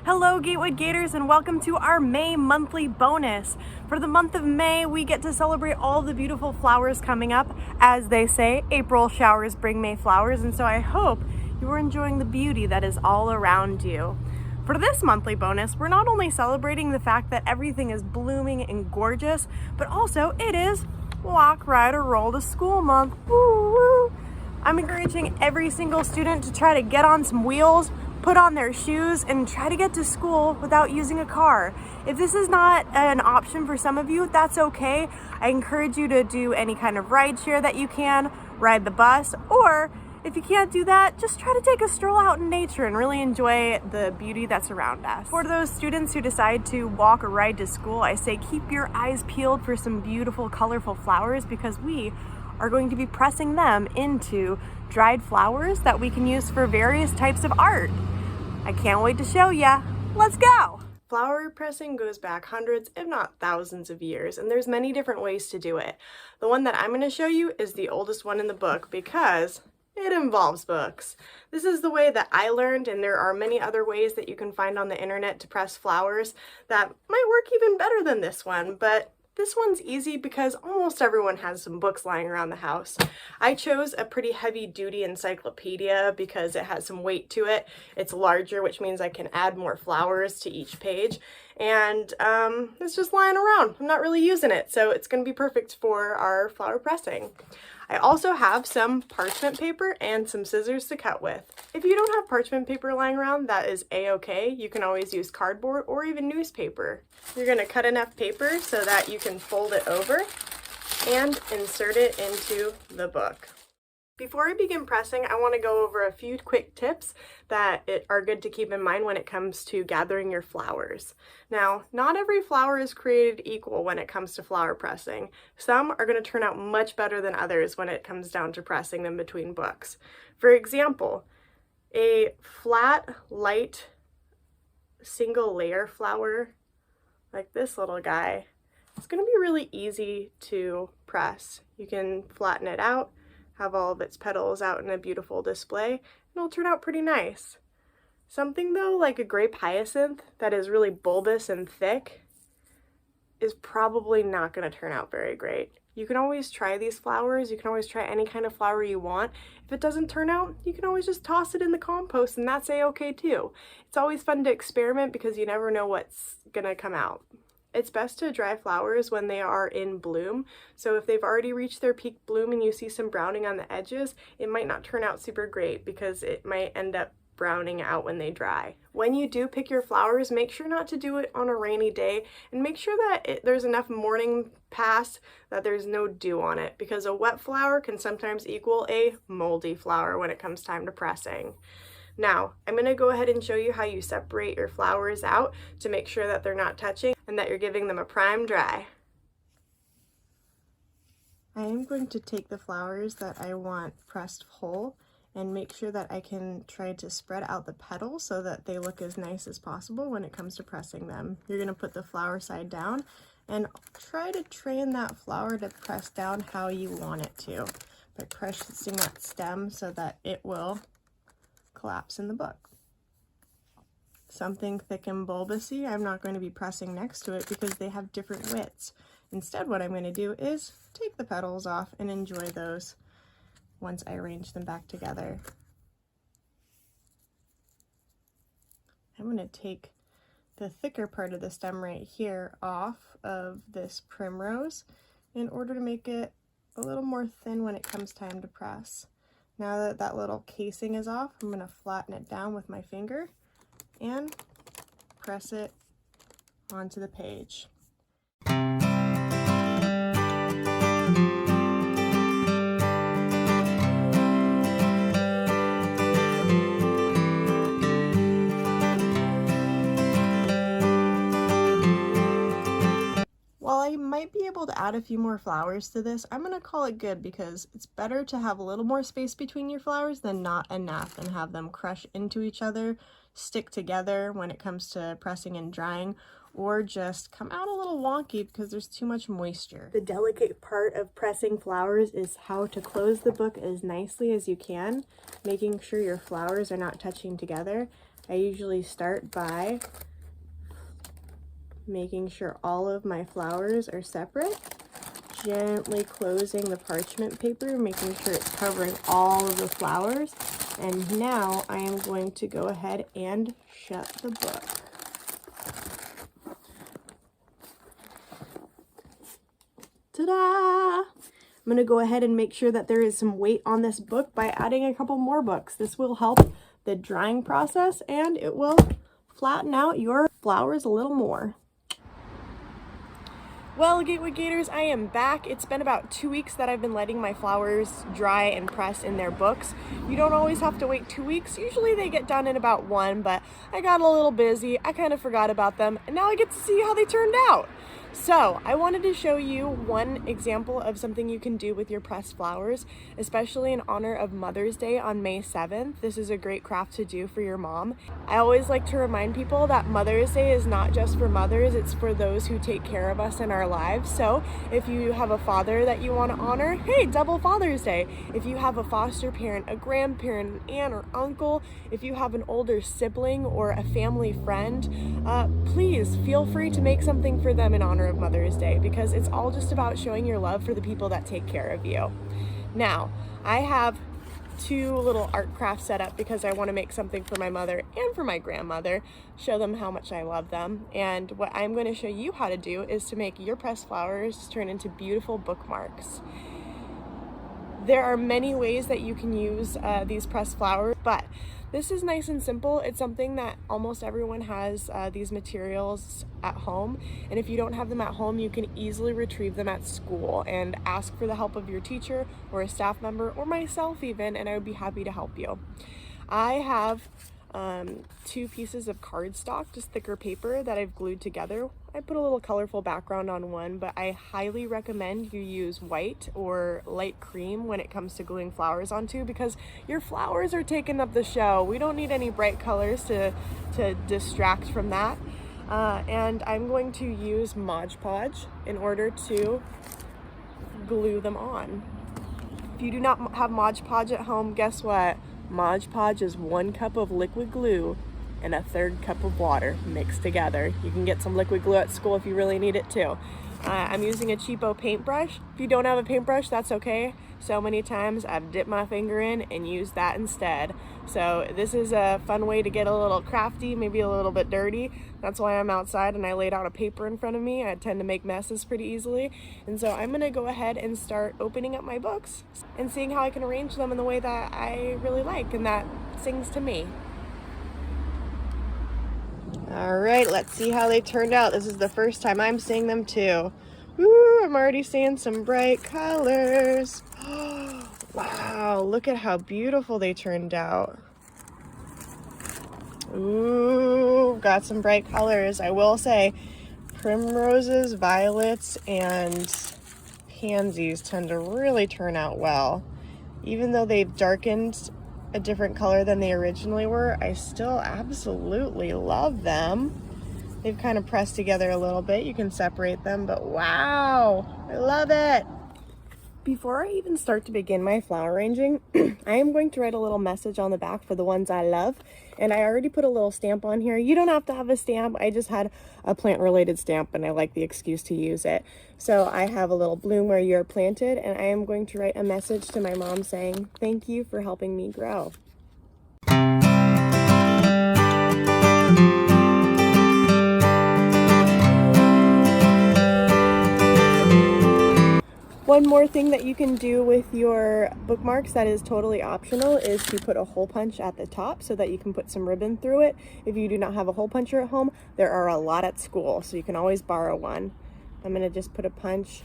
Hello Gatewood Gators and welcome to our May monthly bonus. For the month of May, we get to celebrate all the beautiful flowers coming up. As they say, April showers bring May flowers, and so I hope you are enjoying the beauty that is all around you. For this monthly bonus, we're not only celebrating the fact that everything is blooming and gorgeous, but also it is Walk, Ride, or Roll to School month. Woo, woo. I'm encouraging every single student to try to get on some wheels, put on their shoes, and try to get to school without using a car. If this is not an option for some of you, that's okay. I encourage you to do any kind of ride share that you can, ride the bus, or if you can't do that, just try to take a stroll out in nature and really enjoy the beauty that's around us. For those students who decide to walk or ride to school, I say keep your eyes peeled for some beautiful, colorful flowers because we are going to be pressing them into dried flowers that we can use for various types of art. I can't wait to show ya. Let's go! Flower pressing goes back hundreds, if not thousands of years, and there's many different ways to do it. The one that I'm going to show you is the oldest one in the book because it involves books. This is the way that I learned, and there are many other ways that you can find on the internet to press flowers that might work even better than this one, but this one's easy because almost everyone has some books lying around the house. I chose a pretty heavy-duty encyclopedia because it has some weight to it. It's larger, which means I can add more flowers to each page, and it's just lying around. I'm not really using it, so it's going to be perfect for our flower pressing. I also have some parchment paper and some scissors to cut with. If you don't have parchment paper lying around, that is a-okay. You can always use cardboard or even newspaper. You're going to cut enough paper so that you can fold it over and insert it into the book. Before I begin pressing, I want to go over a few quick tips that are good to keep in mind when it comes to gathering your flowers. Now, not every flower is created equal when it comes to flower pressing. Some are going to turn out much better than others when it comes down to pressing them between books. For example, a flat, light, single layer flower like this little guy, it's going to be really easy to press. You can flatten it out, have all of its petals out in a beautiful display, and it'll turn out pretty nice. Something though, like a grape hyacinth that is really bulbous and thick, is probably not going to turn out very great. You can always try these flowers, you can always try any kind of flower you want. If it doesn't turn out, you can always just toss it in the compost and that's a-okay too. It's always fun to experiment because you never know what's going to come out. It's best to dry flowers when they are in bloom, so if they've already reached their peak bloom and you see some browning on the edges, it might not turn out super great because it might end up browning out when they dry. When you do pick your flowers, make sure not to do it on a rainy day and make sure that there's enough morning pass that there's no dew on it because a wet flower can sometimes equal a moldy flower when it comes time to pressing. Now, I'm going to go ahead and show you how you separate your flowers out to make sure that they're not touching and that you're giving them a prime dry. I am going to take the flowers that I want pressed whole and make sure that I can try to spread out the petals so that they look as nice as possible when it comes to pressing them. You're going to put the flower side down and try to train that flower to press down how you want it to by pressing that stem so that it will collapse in the book. Something thick and bulbousy, I'm not going to be pressing next to it because they have different widths. Instead, what I'm going to do is take the petals off and enjoy those once I arrange them back together. I'm going to take the thicker part of the stem right here off of this primrose in order to make it a little more thin when it comes time to press. Now that that little casing is off, I'm going to flatten it down with my finger and press it onto the page. While I might might be able to add a few more flowers to this. I'm gonna call it good because it's better to have a little more space between your flowers than not enough and have them crush into each other, stick together when it comes to pressing and drying, or just come out a little wonky because there's too much moisture. The delicate part of pressing flowers is how to close the book as nicely as you can, making sure your flowers are not touching together. I usually start by making sure all of my flowers are separate, gently closing the parchment paper, making sure it's covering all of the flowers. And now I am going to go ahead and shut the book. Ta-da! I'm going to go ahead and make sure that there is some weight on this book by adding a couple more books. This will help the drying process and it will flatten out your flowers a little more. Well, Gateway Gators, I am back. It's been about 2 weeks that I've been letting my flowers dry and press in their books. You don't always have to wait 2 weeks. Usually they get done in about 1, but I got a little busy. I kind of forgot about them, and now I get to see how they turned out. So I wanted to show you one example of something you can do with your pressed flowers, especially in honor of Mother's Day on May 7th. This is a great craft to do for your mom. I always like to remind people that Mother's Day is not just for mothers, it's for those who take care of us in our lives. So if you have a father that you want to honor, hey, double Father's Day. If you have a foster parent, a grandparent, an aunt or uncle, if you have an older sibling or a family friend, please feel free to make something for them in honor of Mother's Day, because it's all just about showing your love for the people that take care of you. Now, I have 2 little art crafts set up because I want to make something for my mother and for my grandmother, show them how much I love them. And what I'm going to show you how to do is to make your pressed flowers turn into beautiful bookmarks. There are many ways that you can use these pressed flowers, but this is nice and simple. It's something that almost everyone has these materials at home, and if you don't have them at home, you can easily retrieve them at school and ask for the help of your teacher or a staff member or myself even, and I would be happy to help you. I have 2 pieces of cardstock, just thicker paper that I've glued together. I put a little colorful background on one, but I highly recommend you use white or light cream when it comes to gluing flowers onto, because your flowers are taking up the show. We don't need any bright colors to distract from that. And I'm going to use Mod Podge in order to glue them on. If you do not have Mod Podge at home, guess what? Mod Podge is 1 cup of liquid glue and a 1/3 cup of water mixed together. You can get some liquid glue at school if you really need it too. I'm using a cheapo paintbrush. If you don't have a paintbrush, that's okay. So many times I've dipped my finger in and used that instead. So this is a fun way to get a little crafty, maybe a little bit dirty. That's why I'm outside and I laid out a paper in front of me. I tend to make messes pretty easily. And so I'm gonna go ahead and start opening up my books and seeing how I can arrange them in the way that I really like and that sings to me. All right, let's see how they turned out. This is the first time I'm seeing them too. Woo, I'm already seeing some bright colors. Wow, look at how beautiful they turned out. Ooh, got some bright colors. I will say primroses, violets, and pansies tend to really turn out well. Even though they've darkened a different color than they originally were, I still absolutely love them. They've kind of pressed together a little bit. You can separate them, but wow, I love it. Before I even start to begin my flower arranging, I am going to write a little message on the back for the ones I love. And I already put a little stamp on here. You don't have to have a stamp. I just had a plant related stamp and I like the excuse to use it. So I have a little bloom where you're planted, and I am going to write a message to my mom saying, thank you for helping me grow. One more thing that you can do with your bookmarks that is totally optional is to put a hole punch at the top so that you can put some ribbon through it. If you do not have a hole puncher at home, there are a lot at school, so you can always borrow one. I'm going to just put a punch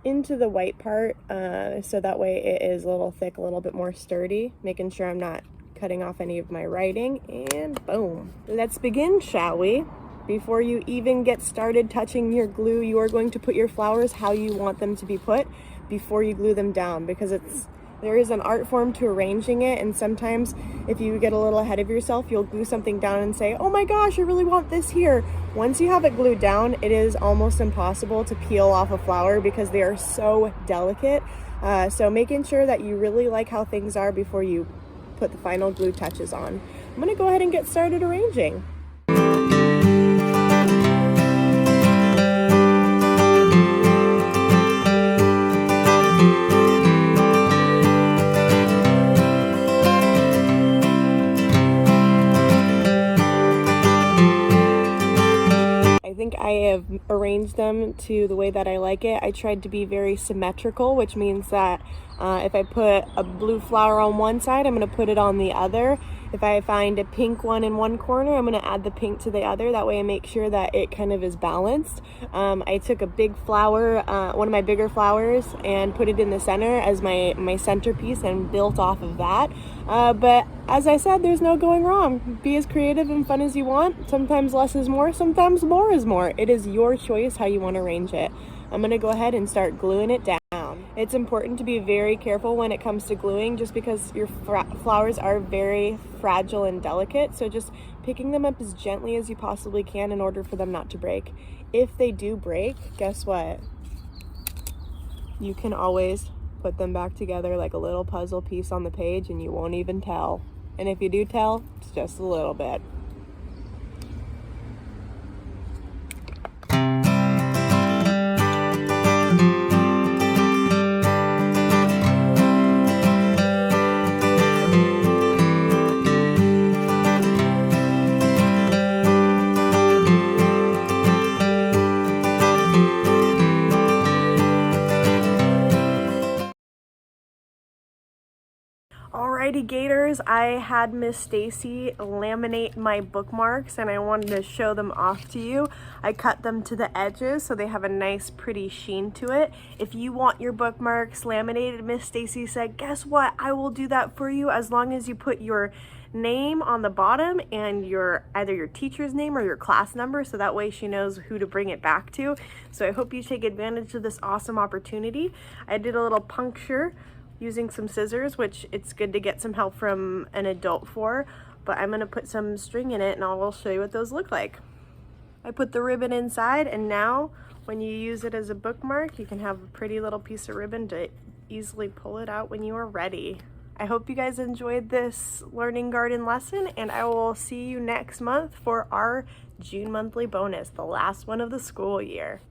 into the white part so that way it is a little thick, a little bit more sturdy, making sure I'm not cutting off any of my writing, and boom. Let's begin, shall we? Before you even get started touching your glue, you are going to put your flowers how you want them to be put before you glue them down, because there is an art form to arranging it, and sometimes if you get a little ahead of yourself, you'll glue something down and say, oh my gosh, I really want this here. Once you have it glued down, it is almost impossible to peel off a flower because they are so delicate. So making sure that you really like how things are before you put the final glue touches on. I'm gonna go ahead and get started arranging. I think I have arranged them to the way that I like it. I tried to be very symmetrical, which means that if I put a blue flower on one side, I'm going to put it on the other. If I find a pink one in one corner, I'm going to add the pink to the other. That way I make sure that it kind of is balanced. I took a big flower, one of my bigger flowers, and put it in the center as my centerpiece and built off of that. But as I said, there's no going wrong. Be as creative and fun as you want. Sometimes less is more, sometimes more is more. It is your choice how you want to arrange it. I'm going to go ahead and start gluing it down. It's important to be very careful when it comes to gluing, just because your flowers are very fragile and delicate. So just picking them up as gently as you possibly can in order for them not to break. If they do break, guess what? You can always put them back together like a little puzzle piece on the page and you won't even tell. And if you do tell, it's just a little bit. Alrighty Gators, I had Miss Stacy laminate my bookmarks and I wanted to show them off to you. I cut them to the edges so they have a nice pretty sheen to it. If you want your bookmarks laminated, Miss Stacy said, guess what? I will do that for you as long as you put your name on the bottom and either your teacher's name or your class number, so that way she knows who to bring it back to. So I hope you take advantage of this awesome opportunity. I did a little puncture using some scissors, which it's good to get some help from an adult for, but I'm gonna put some string in it and I will show you what those look like. I put the ribbon inside, and now when you use it as a bookmark, you can have a pretty little piece of ribbon to easily pull it out when you are ready. I hope you guys enjoyed this learning garden lesson, and I will see you next month for our June monthly bonus, the last one of the school year.